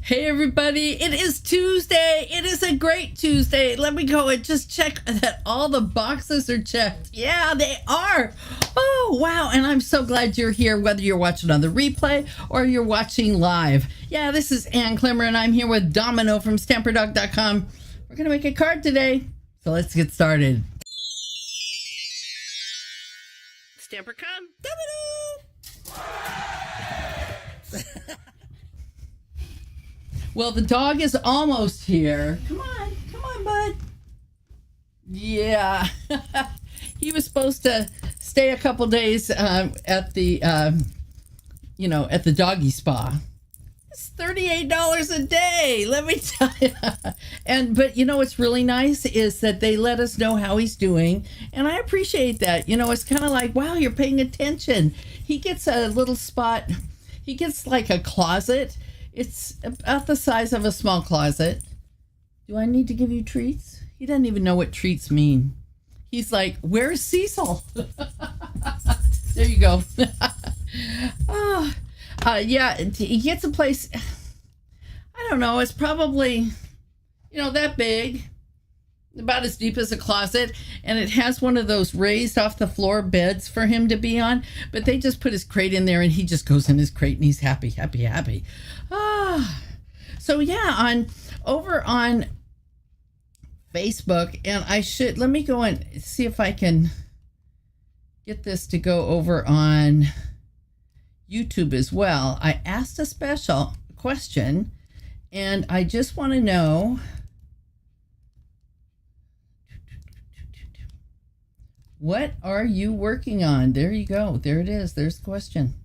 Hey everybody, it is Tuesday. It is a great Tuesday. Let me go and just check that all the boxes are checked. Yeah, they are. Oh, wow. And I'm so glad you're here, whether you're watching on the replay or you're watching live. Yeah, this is Ann Klimmer, and I'm here with Domino from StamperDog.com. We're going to make a card today. So let's get started. Stamper come. Domino! Well, the dog is almost here. Come on, bud. Yeah. He was supposed to stay a couple days at the, at the doggy spa. It's $38 a day, let me tell you. But what's really nice is that they let us know how he's doing, and I appreciate that. It's kind of like, wow, you're paying attention. He gets a little spot. He gets like a closet. It's about the size of a small closet. Do I need to give you treats? He doesn't even know what treats mean. He's like, where's Cecil? There you go. Yeah, he gets a place. I don't know. It's probably, that big, about as deep as a closet. And it has one of those raised off the floor beds for him to be on. But they just put his crate in there and he just goes in his crate and he's happy. So yeah, over on Facebook, and let me go and see if I can get this to go over on YouTube as well. I asked a special question and I just want to know, what are you working on? There you go. There it is. There's the question.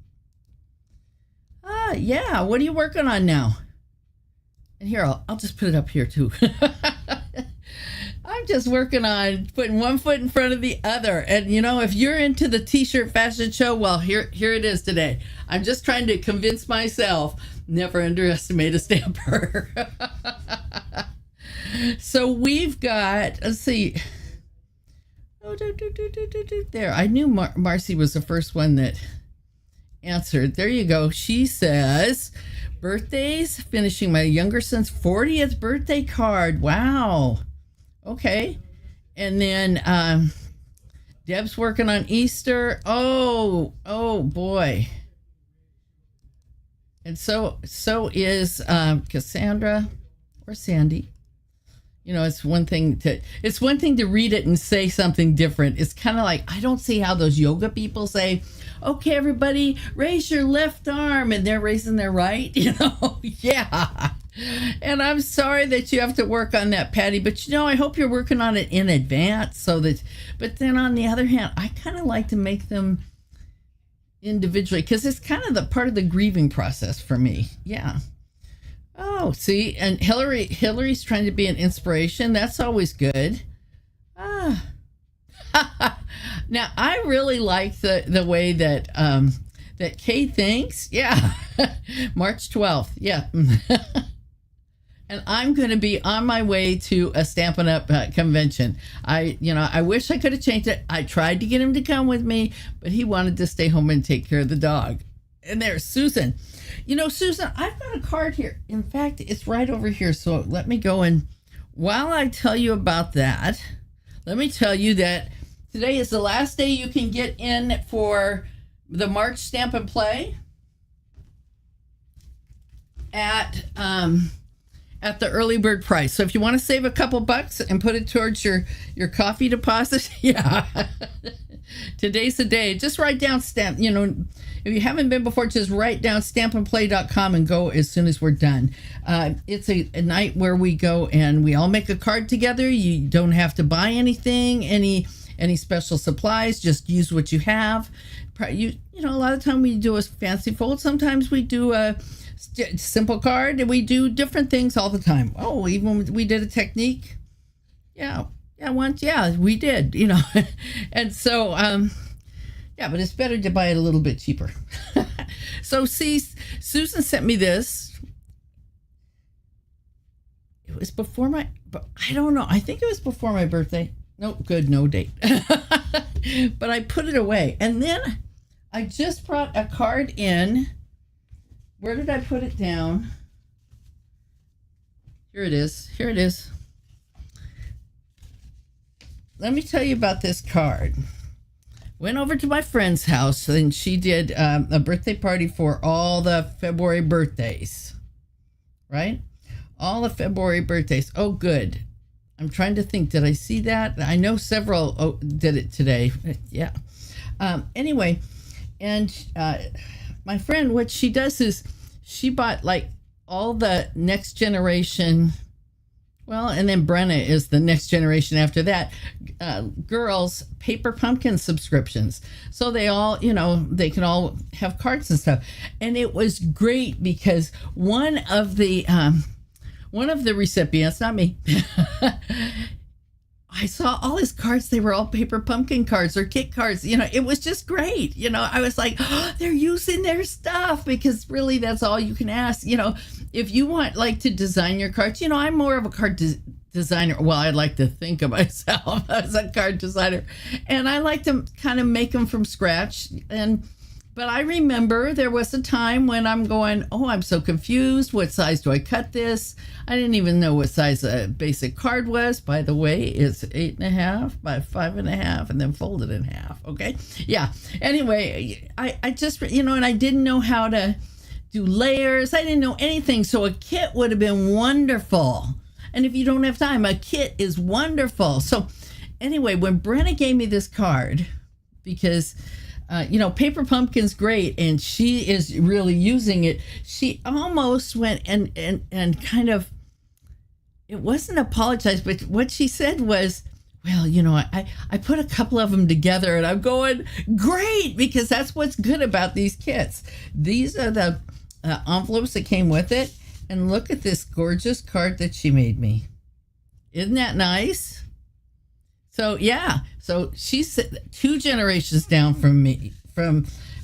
Yeah. What are you working on now? And here, I'll just put it up here too. I'm just working on putting one foot in front of the other. And if you're into the t-shirt fashion show, well, here it is today. I'm just trying to convince myself, never underestimate a stamper. So we've got, let's see. Oh, there. I knew Marcy was the first one that answered. There you go. She says, birthdays, finishing my younger son's 40th birthday card. Wow. Okay. And then Deb's working on Easter. Oh boy. And so is Cassandra or Sandy. It's one thing to read it and say something different. It's kind of like, I don't see how those yoga people say, okay, everybody, raise your left arm, and they're raising their right, Yeah. And I'm sorry that you have to work on that, Patty, but I hope you're working on it in advance but then on the other hand, I kind of like to make them individually because it's kind of the part of the grieving process for me. Yeah. Oh, see, and Hillary's trying to be an inspiration. That's always good. Now, I really like the way that that Kay thinks. Yeah, March 12th. Yeah. And I'm going to be on my way to a Stampin' Up! Convention. I wish I could have changed it. I tried to get him to come with me, but he wanted to stay home and take care of the dog. And there's Susan. Susan, I've got a card here. In fact, it's right over here. So let me go and while I tell you about that, let me tell you that today is the last day you can get in for the March Stamp and Play at the early bird price. So if you want to save a couple bucks and put it towards your coffee deposit, yeah. Today's the day. Just write down stamp, if you haven't been before, just write down stampandplay.com and go as soon as we're done. It's a night where we go and we all make a card together. You don't have to buy anything, any special supplies, just use what you have. A lot of time we do a fancy fold. Sometimes we do a simple card, and we do different things all the time. Oh, even we did a technique. Yeah, once, we did, and so, but it's better to buy it a little bit cheaper. So see, Susan sent me this. It was before I don't know. I think it was before my birthday. No date. But I put it away. And then I just brought a card in. Where did I put it down? Here it is. Here it is. Let me tell you about this card. Went over to my friend's house and she did a birthday party for all the February birthdays, right? All the February birthdays. Oh, good. I'm trying to think. Did I see that? I know several did it today. Yeah. Anyway, and my friend, what she does is she bought like all the next generation. Well, and then Brenna is the next generation after that. Girls, Paper Pumpkin subscriptions. So they all, they can all have cards and stuff. And it was great because one of the recipients, not me, I saw all his cards. They were all Paper Pumpkin cards or kit cards. It was just great. I was like, oh, they're using their stuff because really that's all you can ask. If you want like to design your cards, I'm more of a card designer. Well, I'd like to think of myself as a card designer, and I like to kind of make them from scratch. But I remember there was a time when I'm going, oh, I'm so confused. What size do I cut this? I didn't even know what size a basic card was. By the way, it's 8.5 by 5.5 and then folded in half. Okay. Yeah. Anyway, I just, and I didn't know how to do layers. I didn't know anything. So a kit would have been wonderful. And if you don't have time, a kit is wonderful. So anyway, when Brenna gave me this card, because Paper Pumpkin's great, and she is really using it. She almost went and kind of, it wasn't apologized, but what she said was, well, I put a couple of them together, and I'm going, great, because that's what's good about these kits. These are the envelopes that came with it, and look at this gorgeous card that she made me. Isn't that nice? So yeah, so she's 2 generations down from me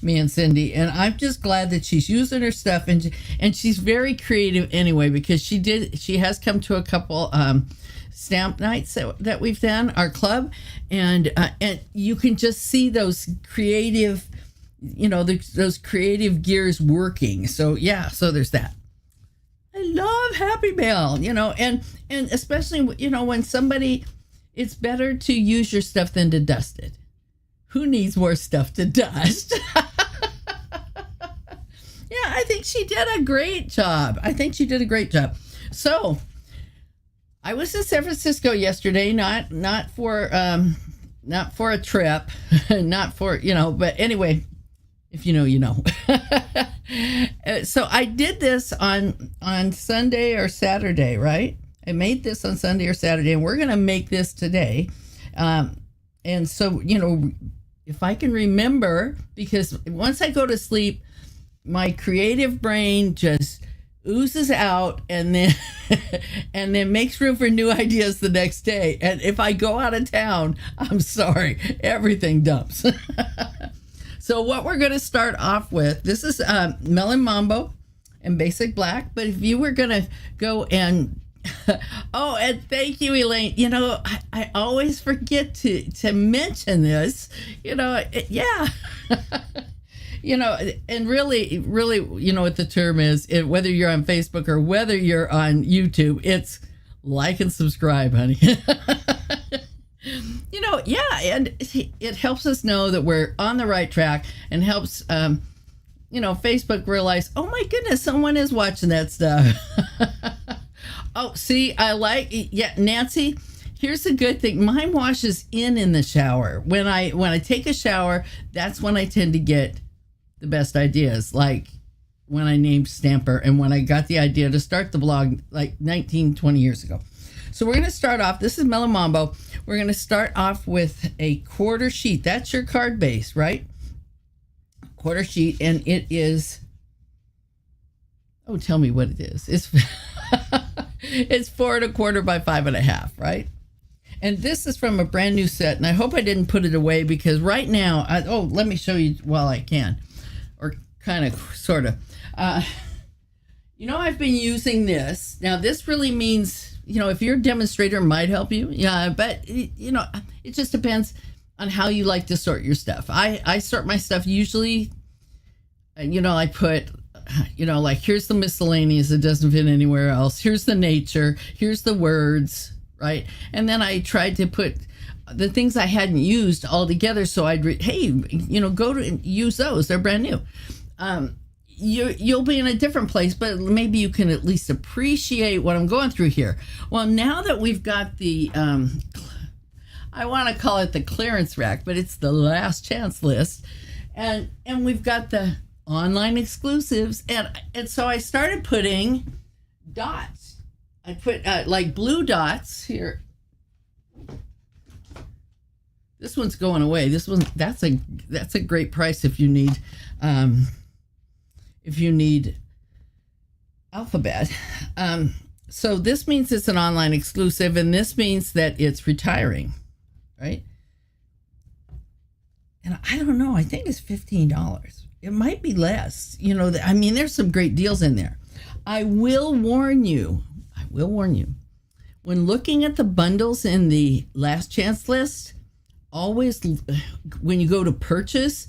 and Cindy, and I'm just glad that she's using her stuff, and she's very creative anyway, because she has come to a couple stamp nights that we've done, our club, and you can just see those creative, those creative gears working. So yeah, so there's that. I love Happy Mail, and especially when somebody. It's better to use your stuff than to dust it. Who needs more stuff to dust? Yeah, I think she did a great job. So, I was in San Francisco yesterday, not for a trip, not for, but anyway, if you know, you know. So I did this on Sunday or Saturday, right? I made this on Sunday or Saturday, and we're going to make this today. And so, if I can remember, because once I go to sleep, my creative brain just oozes out and then and then makes room for new ideas the next day. And if I go out of town, I'm sorry, everything dumps. So what we're going to start off with, this is Melon Mambo and Basic Black. But if you were going to go and oh, and thank you, Elaine. I always forget to mention this. Yeah. And really, what the term is, whether you're on Facebook or whether you're on YouTube, it's like and subscribe, honey. Yeah, and it helps us know that we're on the right track, and helps, Facebook realize, oh my goodness, someone is watching that stuff. Oh, see, yeah, Nancy, here's a good thing. Mine washes in the shower. When I take a shower, that's when I tend to get the best ideas. Like when I named Stamper and when I got the idea to start the blog like 20 years ago. So we're going to start off. This is Melon Mambo. We're going to start off with a quarter sheet. That's your card base, right? Quarter sheet. And it is, oh, tell me what it is. It's it's 4 1/4 by 5.5, right? And this is from a brand new set, and I hope I didn't put it away, because right now, let me show you while I can, or kind of, sort of. I've been using this. Now, this really means, if your demonstrator might help you, yeah, but, it just depends on how you like to sort your stuff. I sort my stuff usually, I put like here's the miscellaneous, it doesn't fit anywhere else. Here's the nature, here's the words, right? And then I tried to put the things I hadn't used all together. So hey, go to use those. They're brand new. You'll be in a different place, but maybe you can at least appreciate what I'm going through here. Well, now that we've got the, I want to call it the clearance rack, but it's the last chance list. And we've got the online exclusives. And so I started putting dots. I put like blue dots here. This one's going away. That's a great price if you need, alphabet. So this means it's an online exclusive, and this means that it's retiring, right? And I don't know, I think it's $15. It might be less. There's some great deals in there. I will warn you, when looking at the bundles in the last chance list, always, when you go to purchase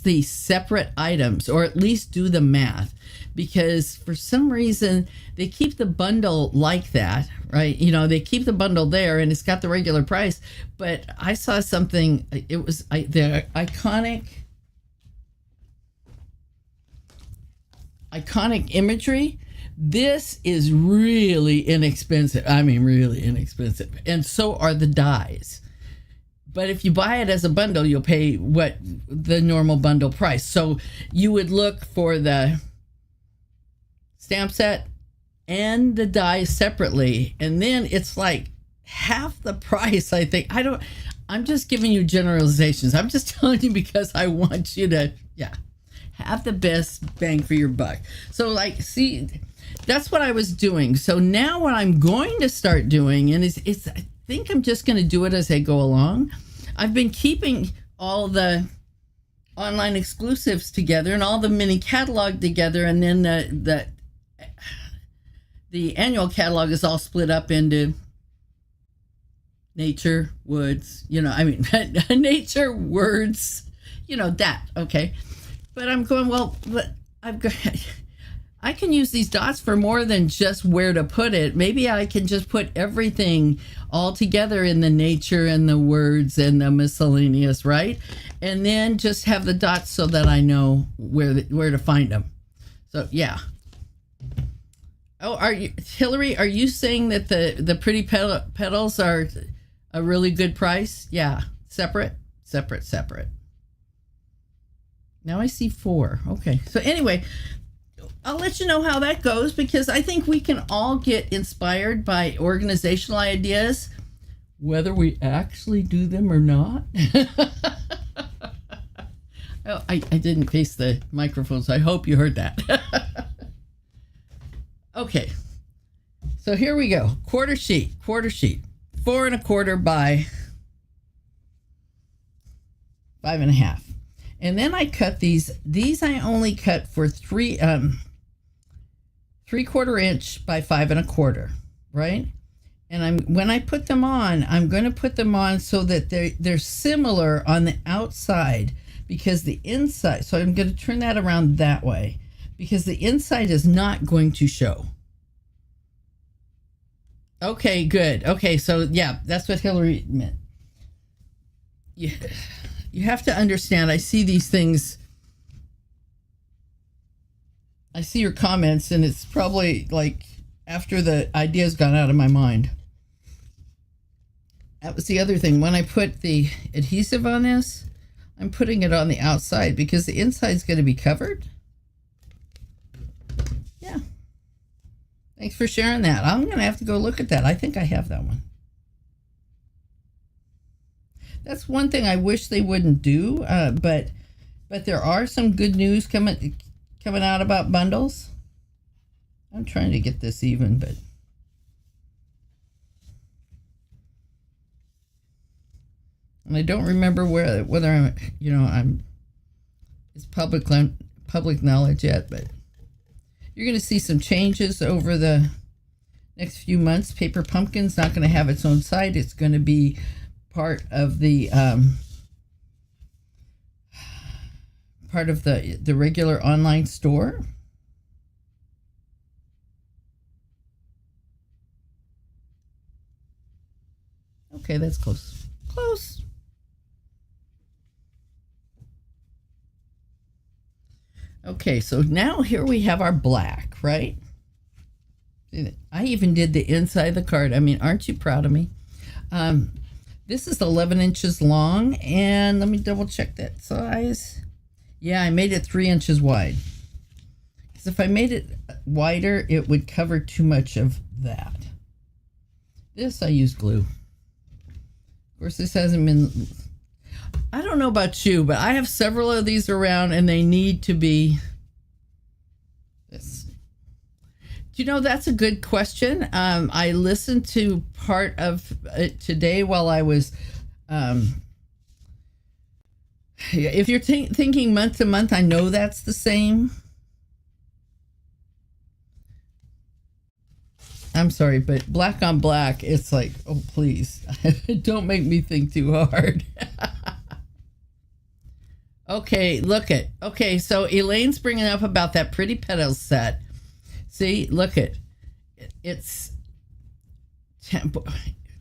the separate items, or at least do the math, because for some reason they keep the bundle like that, right? They keep the bundle there and it's got the regular price. But I saw something, it was the iconic imagery. This is really inexpensive. I mean, really inexpensive. And so are the dies. But if you buy it as a bundle, you'll pay what the normal bundle price. So you would look for the stamp set and the dies separately. And then it's like half the price, I think. I'm just giving you generalizations. I'm just telling you because I want you to, have the best bang for your buck. So see, that's what I was doing. So now what I'm going to start doing, and I think I'm just going to do it as I go along. I've been keeping all the online exclusives together and all the mini catalog together, and then the annual catalog is all split up into nature, woods, nature, words, that, okay. But I'm going, but I can use these dots for more than just where to put it. Maybe I can just put everything all together in the nature and the words and the miscellaneous, right? And then just have the dots so that I know where to find them. So, yeah. Oh, Hillary, are you saying that the pretty petals are a really good price? Yeah. Separate. Now I see 4. Okay. So anyway, I'll let you know how that goes, because I think we can all get inspired by organizational ideas, whether we actually do them or not. Oh, I didn't face the microphone, so I hope you heard that. Okay. So here we go. Quarter sheet. 4 1/4 by 5 1/2. And then I cut these. These I only cut for 3/4 inch by 5 1/4, right? And when I put them on, I'm going to put them on so that they're similar on the outside, because the inside. So I'm going to turn that around that way, because the inside is not going to show. Okay, good. Okay, so yeah, that's what Hillary meant. Yeah. You have to understand, I see these things. I see your comments, and it's probably like after the idea's gone out of my mind. That was the other thing. When I put the adhesive on this, I'm putting it on the outside because the inside's going to be covered. Yeah. Thanks for sharing that. I'm going to have to go look at that. I think I have that one. That's one thing I wish they wouldn't do, but there are some good news coming out about bundles. I'm trying to get this even, but and I don't remember whether I'm it's public knowledge yet, but you're going to see some changes over the next few months. Paper Pumpkin's not going to have its own site. It's going to be part of the part of the regular online store. Okay, that's close. Close. Okay, so now here we have our black, right? I even did the inside of the card. I mean, aren't you proud of me? This is 11 inches long, and let me double check that size. Yeah, I made it 3 inches wide. Because if I made it wider, it would cover too much of that. This I use glue. Of course, this hasn't been... I don't know about you, but I have several of these around, and they need to be... this. Do you know, that's a good question. I listened to part of it today while I was... if you're thinking month to month, I know that's the same. I'm sorry, but black on black, it's like, oh, please. Don't make me think too hard. Okay, look it. Okay, so Elaine's bringing up about that Pretty Petals set. See, look it. It's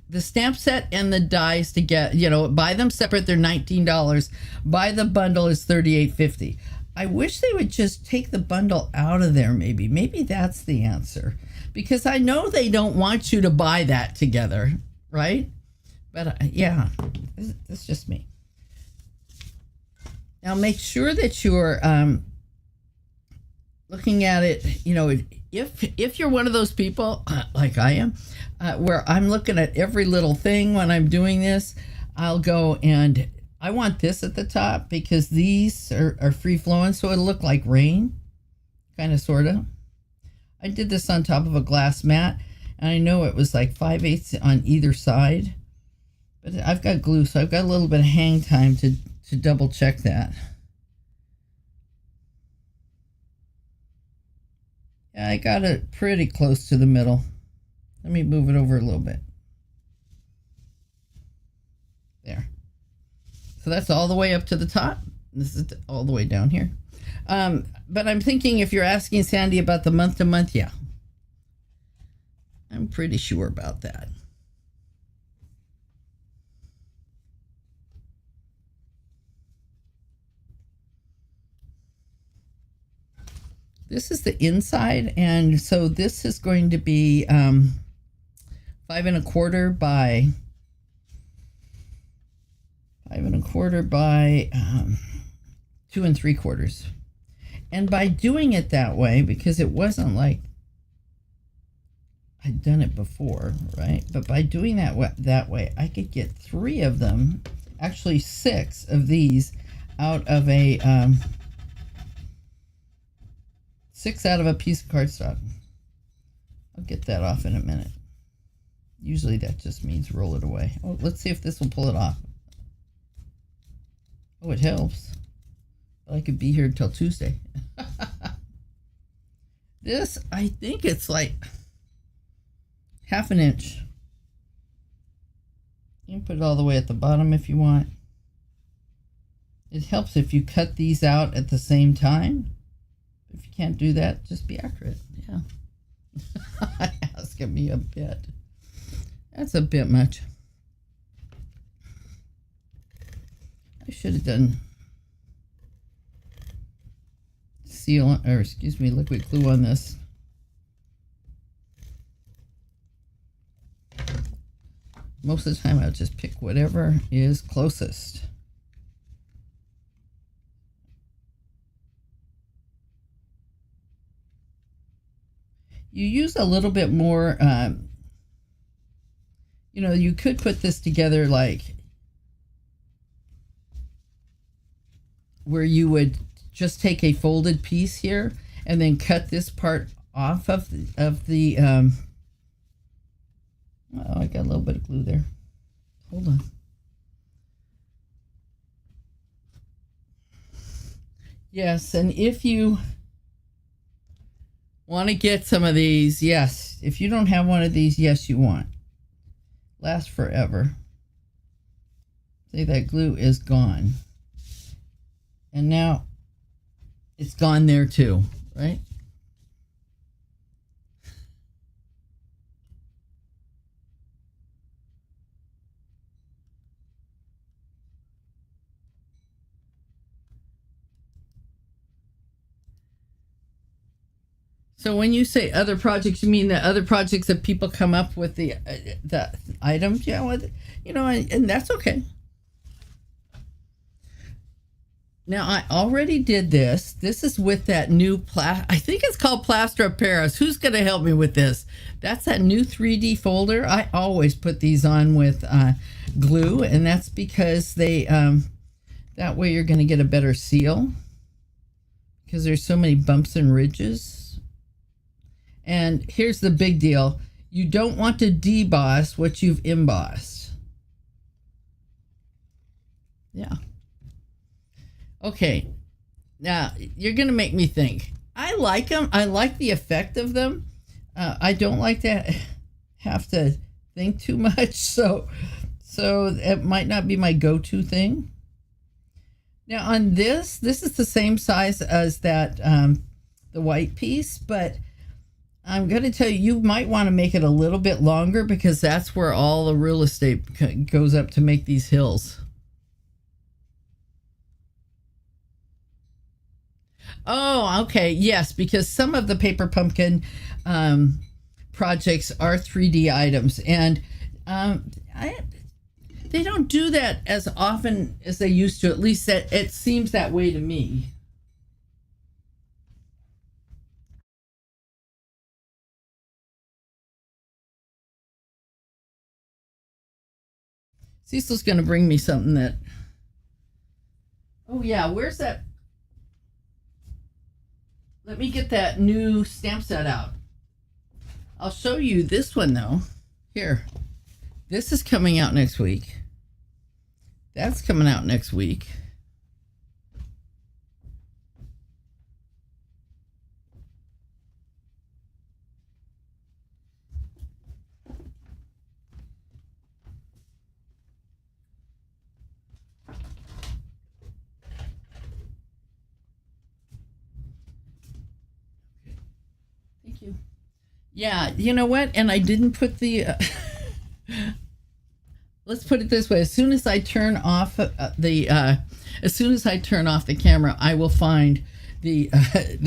the stamp set and the dies together. You know, buy them separate, they're $19. Buy the bundle is $38.50. I wish they would just take the bundle out of there. Maybe that's the answer, because I know they don't want you to buy that together, right? But yeah, it's just me. Now make sure that you're looking at it, you know, if you're one of those people like I am, where I'm looking at every little thing when I'm doing this, I'll go and I want this at the top because these are free flowing, so it'll look like rain, kind of, sort of. I did this on top of a glass mat, and I know it was like 5/8 on either side, but I've got glue, so I've got a little bit of hang time to double check that. Yeah, I got it pretty close to the middle. Let me move it over a little bit. There. So that's all the way up to the top. This is all the way down here. But I'm thinking, if you're asking Sandy about the month to month, yeah, I'm pretty sure about that. This is the inside, and so this is going to be 5 1/4 by 5 1/4 by 2 3/4. And by doing it that way, because it wasn't like I'd done it before, right? But by doing that way, I could get 3 of them, actually 6 of these, out of a 6 out of a piece of cardstock. I'll get that off in a minute. Usually that just means roll it away. Oh, let's see if this will pull it off. Oh, it helps. I could be here until Tuesday. This, I think it's like 1/2 inch. You can put it all the way at the bottom if you want. It helps if you cut these out at the same time. If you can't do that, just be accurate. Yeah. Asking me a bit. That's a bit much. I should have done liquid glue on this. Most of the time I'll just pick whatever is closest. You use a little bit more, you know, you could put this together like where you would just take a folded piece here and then cut this part off of the oh, I got a little bit of glue there. Hold on. Yes, and if you want to get some of these, yes. If you don't have one of these, yes, you want. Last forever. See, that glue is gone. And now It's gone there too, right? So when you say other projects, you mean the other projects that people come up with the items? Yeah, well, and that's okay. Now I already did this. This is with that new I think it's called Plaster of Paris. Who's going to help me with this? That's that new 3D folder. I always put these on with glue, and that's because they that way you're going to get a better seal because there's so many bumps and ridges. And here's the big deal. You don't want to deboss what you've embossed. Yeah. Okay, now you're going to make me think. I like them. I like the effect of them. I don't like to have to think too much, so it might not be my go-to thing. Now on this is the same size as that the white piece, but I'm going to tell you, you might want to make it a little bit longer because that's where all the real estate goes up to make these hills. Oh, okay. Yes, because some of the paper pumpkin projects are 3D items, and they don't do that as often as they used to. At least that it seems that way to me. Cecil's going to bring me something that. Oh yeah, where's that? Let me get that new stamp set out. I'll show you this one though. Here. This is coming out next week. That's coming out next week. Thank you. Yeah, you know what? And I didn't put the. Let's put it this way: as soon as I turn off as soon as I turn off the camera, I will find the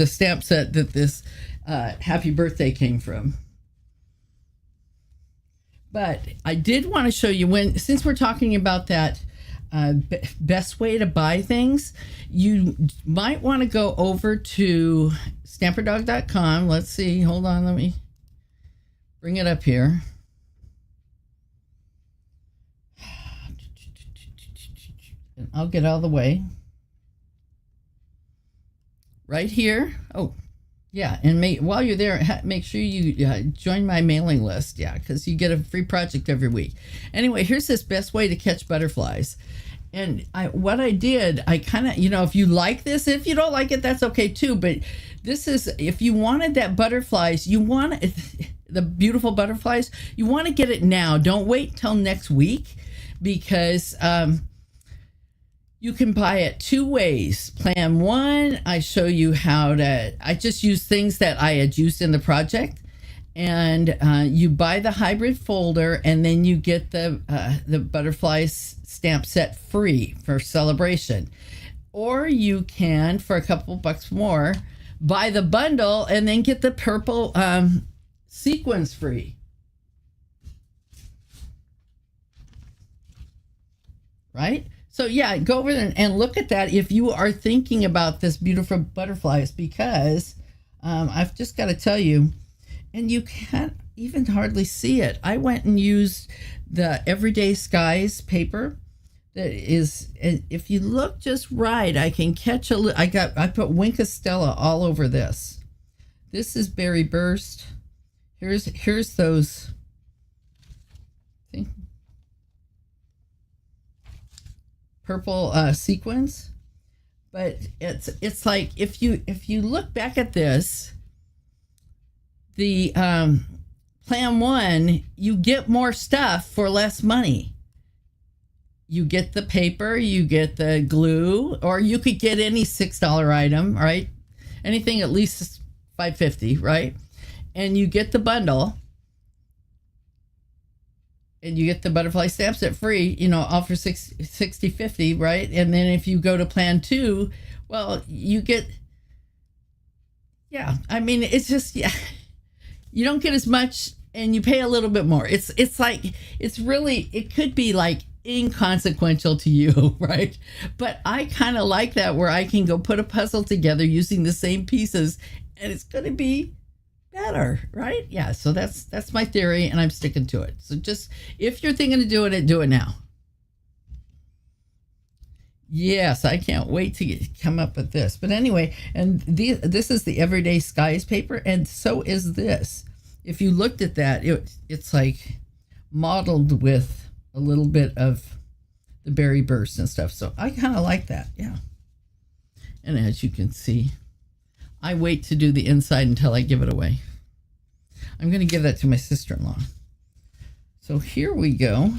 stamp set that this happy birthday came from. But I did want to show you since we're talking about that best way to buy things, you might want to go over to stamperdog.com. Let's see. Hold on. Let me bring it up here. And I'll get all the way. Right here. Oh, yeah. And while you're there, make sure you join my mailing list. Yeah, because you get a free project every week. Anyway, here's this best way to catch butterflies. And what I did, I kind of, if you like this, if you don't like it, that's okay too. But this is, if you wanted that butterflies, you want the beautiful butterflies, you want to get it now. Don't wait till next week because you can buy it two ways. Plan one, I show you I just use things that I had used in the project. And you buy the hybrid folder, and then you get the butterflies stamp set free for celebration. Or you can, for a couple bucks more, buy the bundle and then get the purple sequins free. Right? So yeah, go over there and look at that if you are thinking about this beautiful butterflies, because I've just got to tell you, and you can't even hardly see it. I went and used the Everyday Skies paper. That is, and if you look just right, I can catch I put Wink Stella all over this. This is Berry Burst. Here's those. See? Purple sequins. But it's like if you look back at this, the plan one, you get more stuff for less money. You get the paper, you get the glue, or you could get any $6 item, right? anything at least $5.50, right? And you get the bundle, and you get the butterfly stamp set free, all for $60.50, right? And then if you go to plan 2, well, you get, it's just, you don't get as much and you pay a little bit more. It's like, it could be like inconsequential to you, right? But I kind of like that, where I can go put a puzzle together using the same pieces, and it's going to be better, right? Yeah, so that's my theory, and I'm sticking to it. So just, if you're thinking of doing it, do it now. Yes, I can't wait to come up with this. But anyway, and this is the Everyday Skies paper, and so is this. If you looked at that, it's like modeled with a little bit of the berry burst and stuff. So I kind of like that, yeah. And as you can see, I wait to do the inside until I give it away. I'm going to give that to my sister-in-law. So here we go.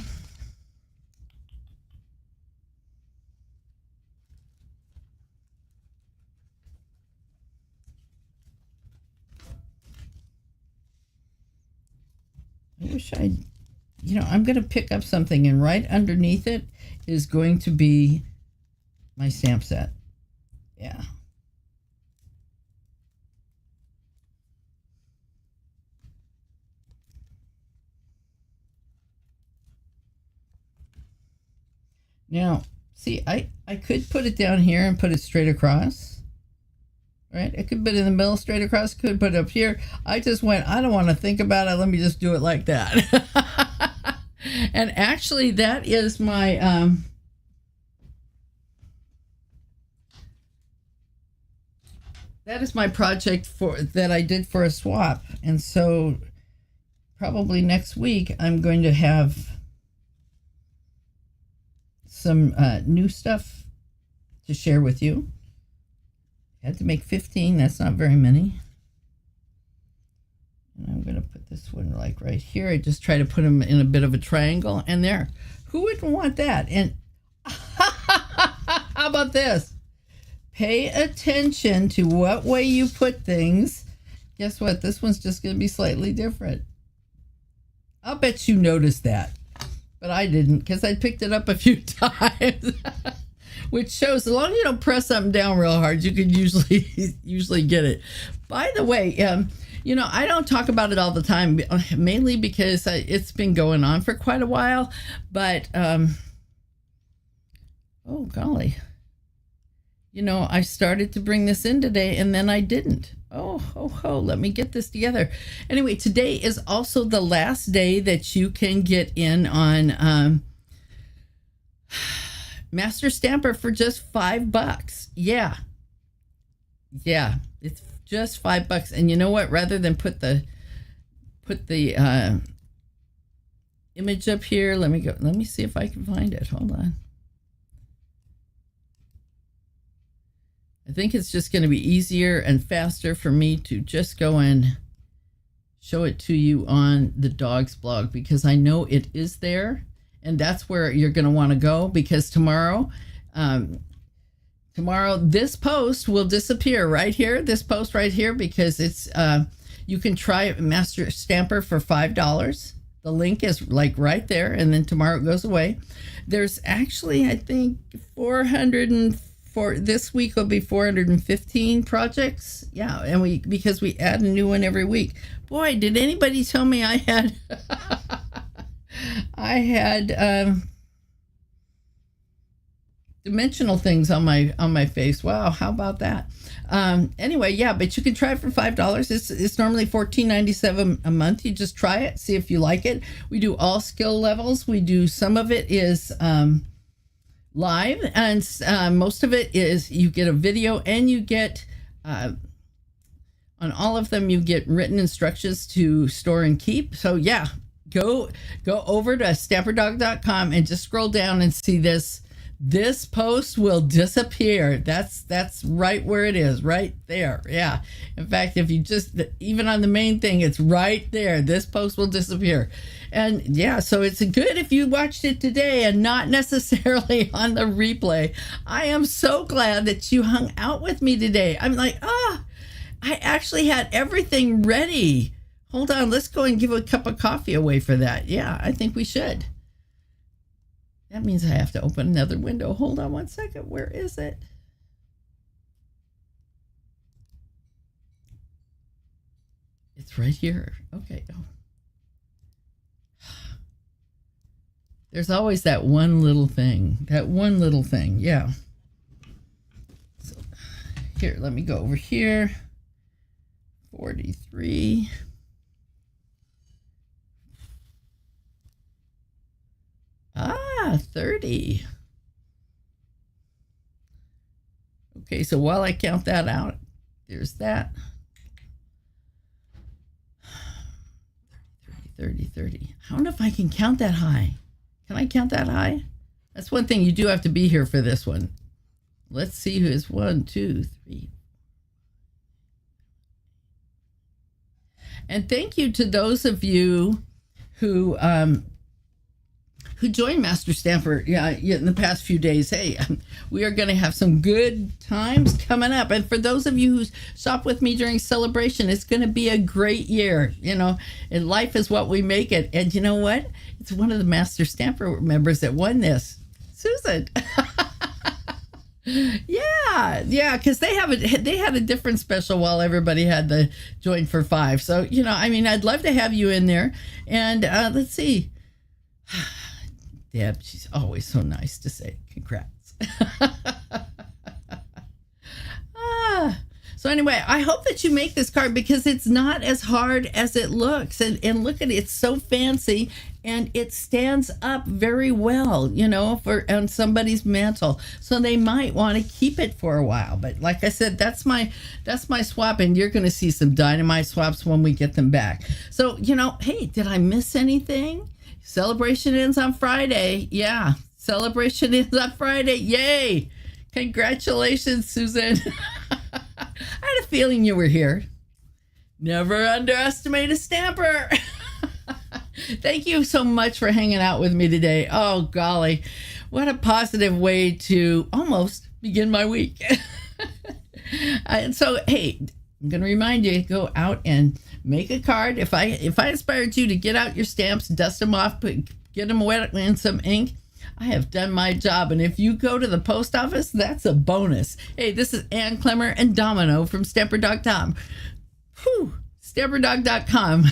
I wish I'm going to pick up something, and right underneath it is going to be my stamp set. Yeah. Now, see, I could put it down here and put it straight across, right? I could put it in the middle straight across, could put it up here. I just went, I don't want to think about it. Let me just do it like that. And actually, that is my, project that I did for a swap. And so probably next week, I'm going to have some new stuff to share with you. Had to make 15. That's not very many. And I'm going to put this one like right here. I just try to put them in a bit of a triangle. And there. Who wouldn't want that? And how about this? Pay attention to what way you put things. Guess what? This one's just going to be slightly different. I'll bet you noticed that. But I didn't, because I picked it up a few times. Which shows, as long as you don't press something down real hard, you can usually get it. By the way, I don't talk about it all the time, mainly because it's been going on for quite a while. But, oh, golly. I started to bring this in today, and then I didn't. Oh, let me get this together. Anyway, today is also the last day that you can get in on Master Stamper for just $5. Yeah, it's just $5. And you know what? Rather than put the image up here, let me see if I can find it. Hold on. I think it's just going to be easier and faster for me to just go and show it to you on the dog's blog, because I know it is there, and that's where you're going to want to go, because tomorrow this post will disappear right here, this post right here, because it's you can try Master Stamper for $5. The link is like right there, and then tomorrow it goes away. There's actually, I think, for this week will be 415 projects. Yeah, and because we add a new one every week. Boy, did anybody tell me I had dimensional things on my face. Wow, how about that? Anyway, yeah, but you can try it for $5. It's normally $14.97 a month. You just try it, see if you like it. We do all skill levels. We do, some of it is live, and most of it is you get a video, and you get on all of them you get written instructions to store and keep. So yeah, go over to stamperdog.com and just scroll down and see this post will disappear. That's right where it is, right there. Yeah, in fact, if you just, even on the main thing, it's right there. This post will disappear. And yeah, so it's good if you watched it today and not necessarily on the replay. I am so glad that you hung out with me today. I'm like, I actually had everything ready. Hold on, let's go and give a cup of coffee away for that. Yeah, I think we should. That means I have to open another window. Hold on one second. Where is it? It's right here. Okay. Oh. There's always that one little thing. That one little thing. Yeah. So, here, let me go over here. 43. Ah, 30. Okay, so while I count that out, there's that. 30. I don't know if I can count that high. Can I count that high? That's one thing. You do have to be here for this one. Let's see who is 1, 2, 3. And thank you to those of you who joined Master Stamper in the past few days. Hey, we are going to have some good times coming up. And for those of you who shop with me during celebration, it's going to be a great year. And life is what we make it. And you know what? It's one of the Master Stamper members that won this. Susan. Yeah, because they had a different special while everybody had the join for 5. So, I'd love to have you in there. And let's see. Deb, she's always so nice to say congrats. So anyway, I hope that you make this card because it's not as hard as it looks. And look at it, it's so fancy and it stands up very well, on somebody's mantle. So they might want to keep it for a while. But like I said, that's my swap, and you're going to see some dynamite swaps when we get them back. So, hey, did I miss anything? Celebration ends on Friday. Yeah, celebration ends on Friday. Yay! Congratulations, Susan. I had a feeling you were here. Never underestimate a stamper. Thank you so much for hanging out with me today. Oh, golly. What a positive way to almost begin my week. And so, hey, I'm going to remind you, go out and make a card. If I inspired you to get out your stamps, dust them off, get them wet in some ink, I have done my job. And if you go to the post office, that's a bonus. Hey, this is Ann Clemmer and Domino from Stamper.com. Stamperdog.com,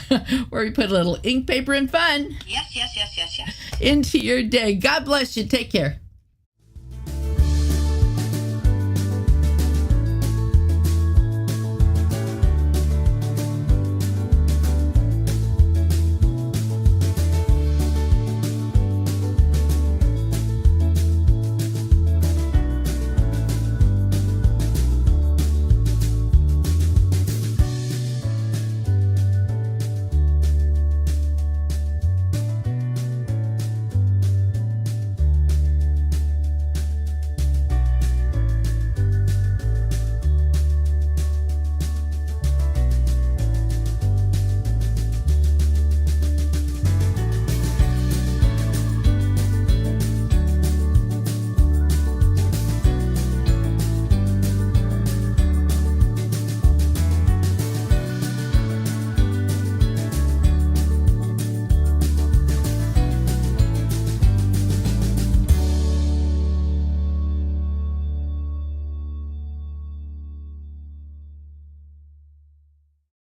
where we put a little ink, paper, and fun. Yes. Into your day. God bless you. Take care.